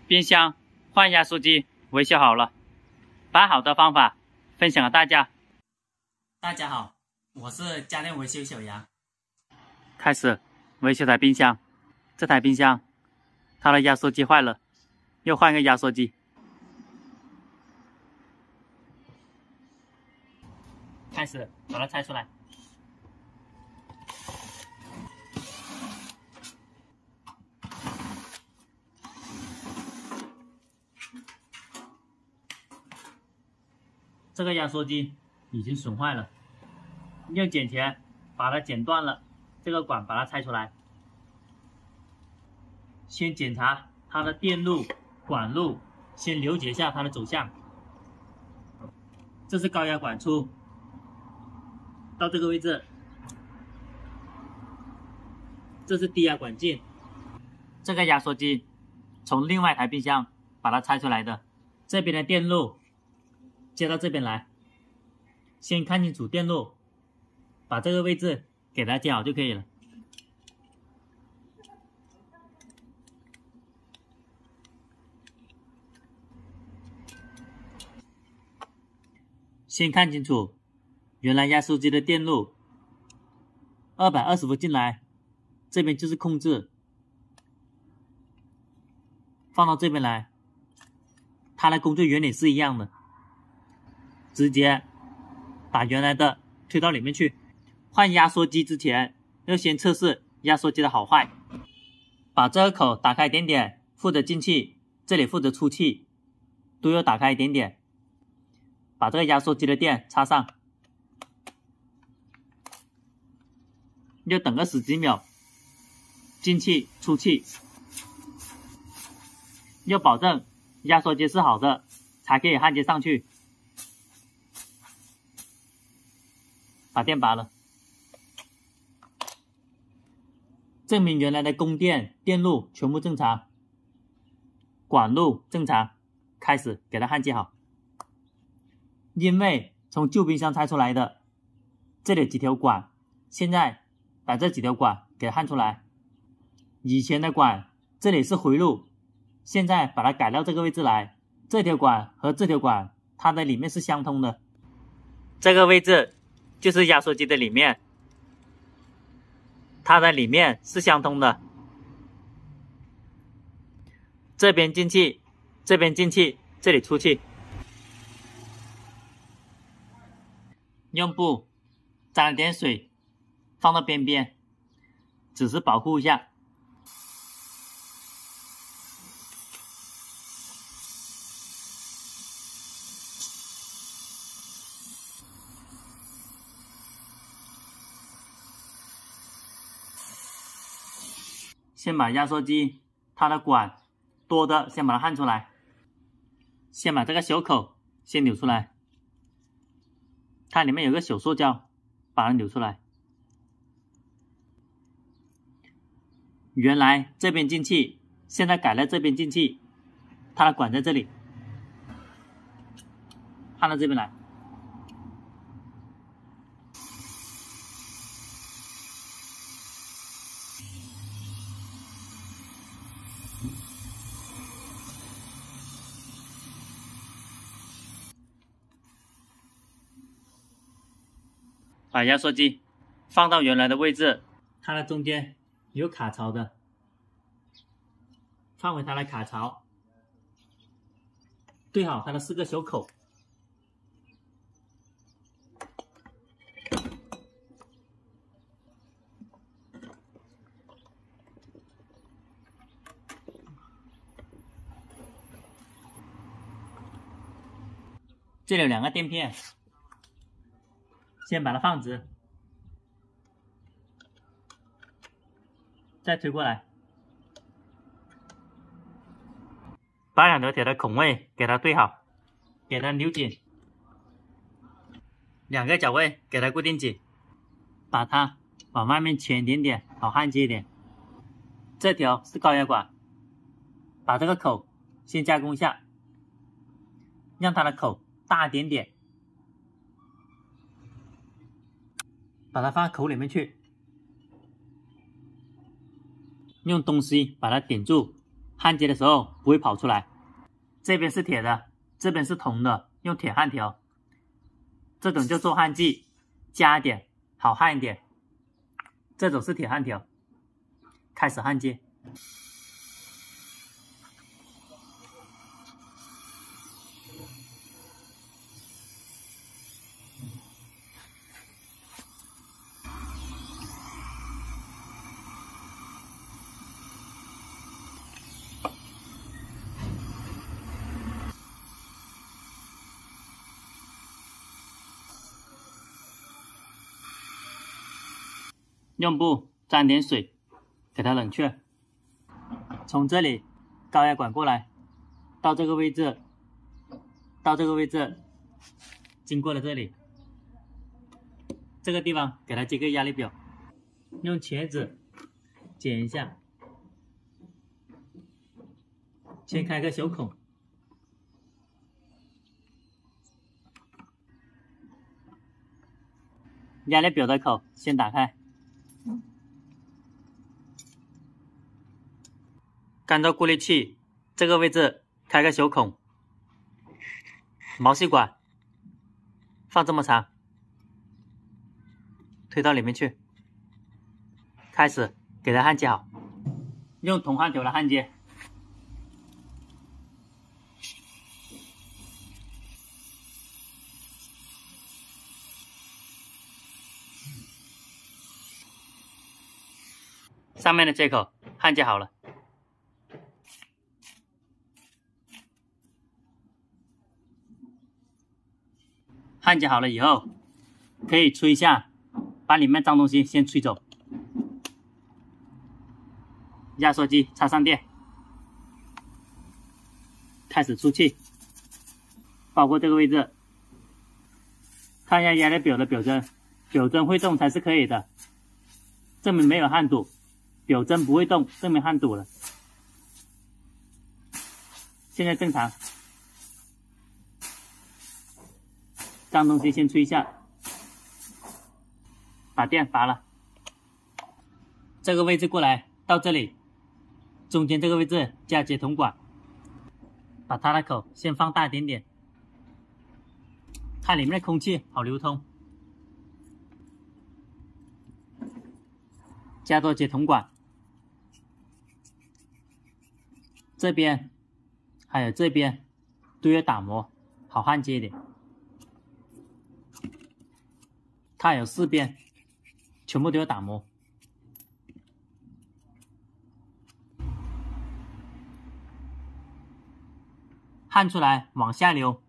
冰箱换压缩机维修好了，把好的方法分享给大家。大家好，我是家电维修小杨。开始维修台冰箱，这台冰箱它的压缩机坏了，又换个压缩机。开始把它拆出来。这个压缩机已经损坏了，用剪钳把它剪断了，这个管把它拆出来。先检查它的电路、管路，先了解一下它的走向。这是高压管出，到这个位置，这是低压管进。这个压缩机从另外一台冰箱把它拆出来的，这边的电路接到这边来，先看清楚电路，把这个位置给它接好就可以了。先看清楚，原来压缩机的电路220伏进来，这边就是控制，放到这边来，它的工作原理是一样的，直接把原来的推到里面去。换压缩机之前要先测试压缩机的好坏，把这个口打开一点点，负责进气，这里负责出气，都要打开一点点。把这个压缩机的电插上，要等个10几秒，进气出气，要保证压缩机是好的，才可以焊接上去。把电拔了，证明原来的供电电路全部正常，管路正常，开始给它焊接好。因为从旧冰箱拆出来的，这里几条管，现在把这几条管给焊出来。以前的管这里是回路，现在把它改到这个位置来，这条管和这条管它的里面是相通的，这个位置就是压缩机的里面，它的里面是相通的。这边进气，这边进气，这里出气。用布沾了点水，放到边边，只是保护一下。先把压缩机它的管多的先把它焊出来，先把这个小口先扭出来，它里面有个小塑胶，把它扭出来。原来这边进气，现在改了这边进气，它的管在这里，焊到这边来。把压缩机放到原来的位置，它的中间有卡槽的，放回它的卡槽，对好它的4个小口。这里有2个垫片，先把它放直，再推过来，把2条铁的孔位给它对好，给它扭紧，2个脚位给它固定紧，把它往外面前一点点，好焊接一点。这条是高压管，把这个口先加工一下，让它的口大一点点，把它放口里面去，用东西把它点住，焊接的时候不会跑出来。这边是铁的，这边是铜的，用铁焊条，这种就做焊剂加一点好焊一点。这种是铁焊条，开始焊接。用布沾点水，给它冷却。从这里高压管过来，到这个位置，到这个位置，经过了这里，这个地方给它接个压力表，用钳子剪一下，先开个小孔，压力表的口先打开。干燥过滤器这个位置开个小孔，毛细管放这么长，推到里面去，开始给它焊接好，用铜焊条来焊接。上面的接口焊接好了。焊接好了以后，可以吹一下，把里面脏东西先吹走。压缩机插上电，开始出气，包括这个位置，看一下压力表的表针，表针会动才是可以的，证明没有焊堵。表针不会动，证明焊堵了。现在正常。脏东西先吹一下，把电拔了。这个位置过来到这里，中间这个位置加接铜管，把它的口先放大一点点，看里面的空气好流通。加多接铜管，这边还有这边都要打磨，好焊接一点。它有4边，全部都要打磨。焊出来往下流，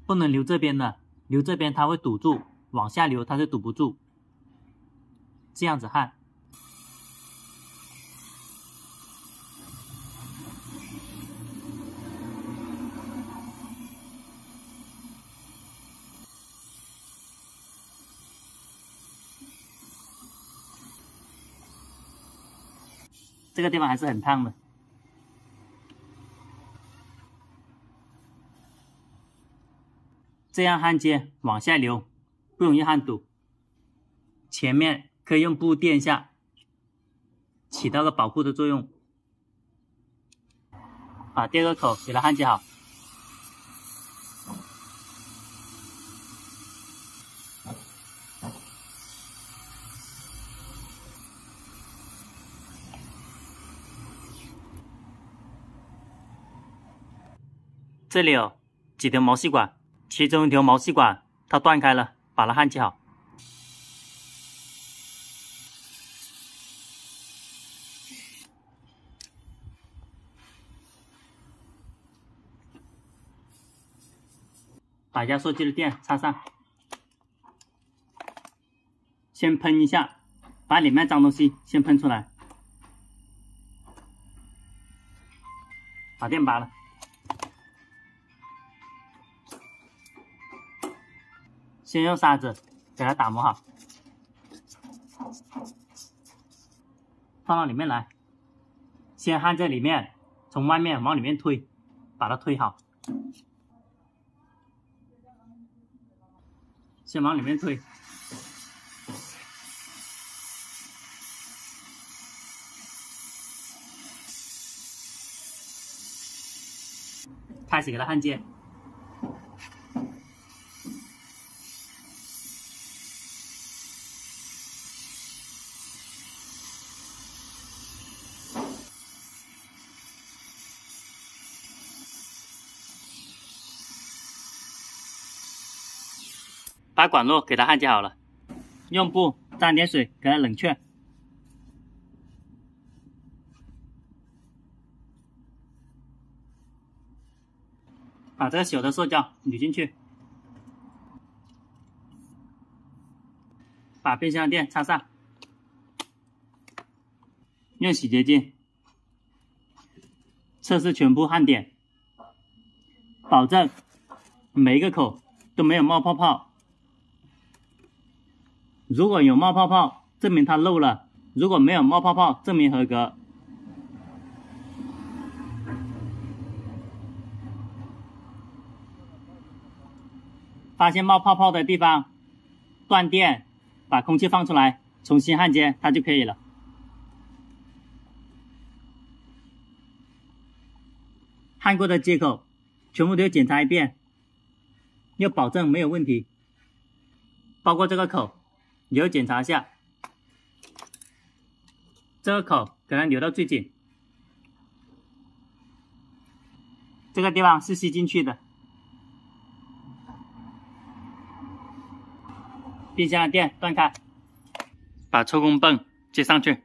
不能流这边的，流这边它会堵住，往下流它是堵不住。这样子焊。这个地方还是很烫的，这样焊接往下流，不容易焊堵。前面可以用布垫一下，起到个保护的作用。把第二个口给它焊接好。这里有几条毛细管，其中一条毛细管它断开了，把它焊接好。把压缩机的电插上，先喷一下，把里面脏东西先喷出来。把电拔了。先用砂纸给它打磨好，放到里面来。先焊在里面，从外面往里面推，把它推好。先往里面推。开始给它焊接。把管路给它焊接好了，用布沾点水给它冷却。把这个小的塑胶捋进去，把变相垫插上，用洗洁精测试全部焊点，保证每一个口都没有冒泡泡。如果有冒泡泡，证明它漏了；如果没有冒泡泡，证明合格。发现冒泡泡的地方，断电，把空气放出来，重新焊接它就可以了。焊过的接口全部都要检查一遍，要保证没有问题，包括这个口也要检查一下，这个口给它扭到最紧，这个地方是吸进去的。冰箱的电断开，把抽风泵接上去，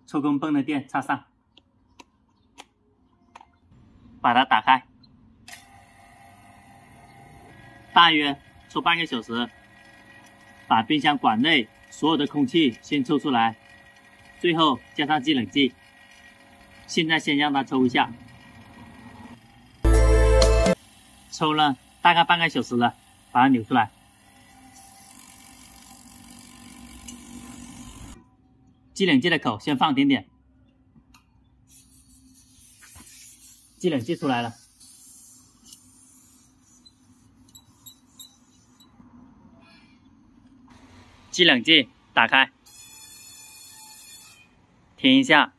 抽风泵的电插上，把它打开。大约抽半个小时，把冰箱管内所有的空气先抽出来，最后加上制冷剂。现在先让它抽一下，抽了大概半个小时了，把它扭出来。制冷剂的口先放点点，制冷剂出来了。制冷剂打开，停一下，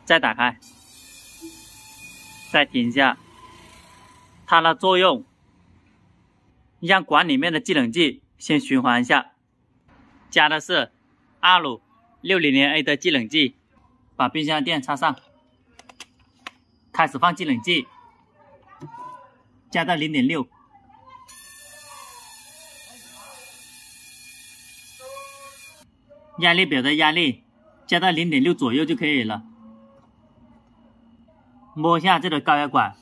再打开，再停一下。它的作用让管里面的制冷剂先循环一下。加的是阿鲁 600A 的制冷剂，把冰箱垫插上，开始放制冷剂，加到 0.6。压力表的压力加到 0.6 左右就可以了。摸一下这个高压管，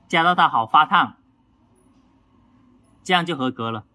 加到它好发烫，这样就合格了。